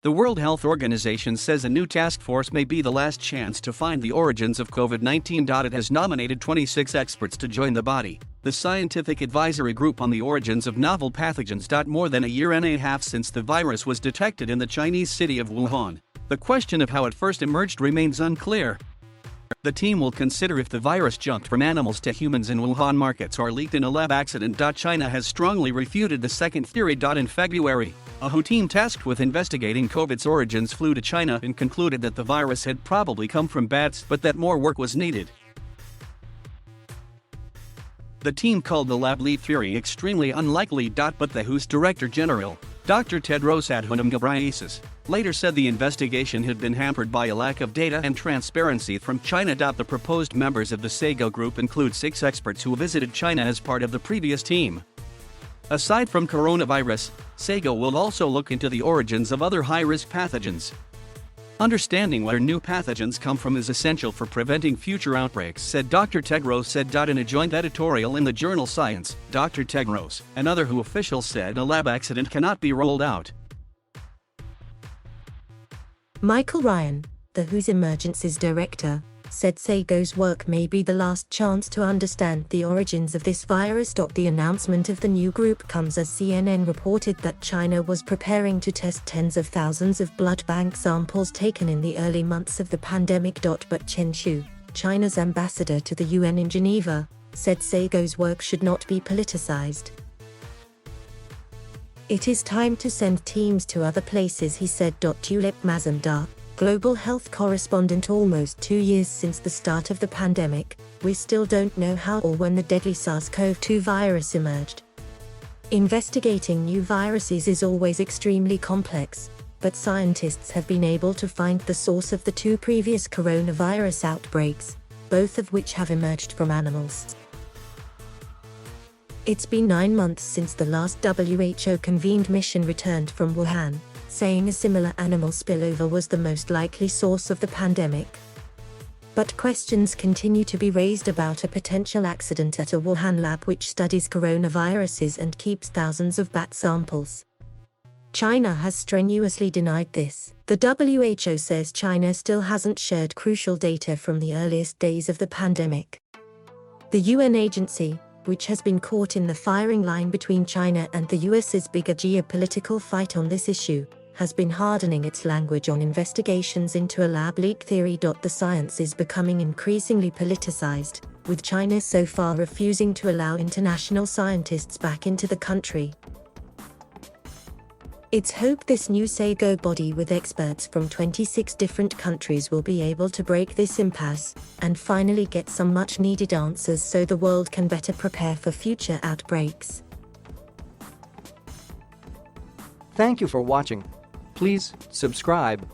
The World Health Organization says a new task force may be the last chance to find the origins of COVID-19. It has nominated 26 experts to join the body, the scientific advisory group on the origins of novel pathogens. More than a year and a half since the virus was detected in the Chinese city of Wuhan, the question of how it first emerged remains unclear. The team will consider if the virus jumped from animals to humans in Wuhan markets or leaked in a lab. Accident.China has strongly refuted the second theory. In February, a WHO team tasked with investigating COVID's origins flew to China and concluded that the virus had probably come from bats, but that more work was needed. The team called the lab leak theory extremely unlikely. But the WHO's Director General, Dr. Tedros Adhanom Ghebreyesus, later said the investigation had been hampered by a lack of data and transparency from China. The proposed members of the SAGO group include 6 experts who visited China as part of the previous team. Aside from coronavirus, SAGO will also look into the origins of other high-risk pathogens. Understanding where new pathogens come from is essential for preventing future outbreaks, said Dr. Tedros. In a joint editorial in the journal Science, Dr. Tedros and other WHO officials said a lab accident cannot be ruled out. Michael Ryan, the WHO's Emergencies Director, said SAGO's work may be the last chance to understand the origins of this virus. The announcement of the new group comes as CNN reported that China was preparing to test tens of thousands of blood bank samples taken in the early months of the pandemic. But Chen Xu, China's ambassador to the UN in Geneva, said SAGO's work should not be politicized. It is time to send teams to other places, he said. Tulip Mazumdar, global health correspondent. Almost 2 years since the start of the pandemic, we still don't know how or when the deadly SARS-CoV-2 virus emerged. Investigating new viruses is always extremely complex, but scientists have been able to find the source of the 2 previous coronavirus outbreaks, both of which have emerged from animals. It's been 9 months since the last WHO-convened mission returned from Wuhan, saying a similar animal spillover was the most likely source of the pandemic. But questions continue to be raised about a potential accident at a Wuhan lab which studies coronaviruses and keeps thousands of bat samples. China has strenuously denied this. The WHO says China still hasn't shared crucial data from the earliest days of the pandemic. The UN agency, which has been caught in the firing line between China and the US's bigger geopolitical fight on this issue, has been hardening its language on investigations into a lab leak theory. The science is becoming increasingly politicized, with China so far refusing to allow international scientists back into the country. It's hoped this new SAGO body with experts from 26 different countries will be able to break this impasse and finally get some much-needed answers so the world can better prepare for future outbreaks. Thank you for watching. Please subscribe.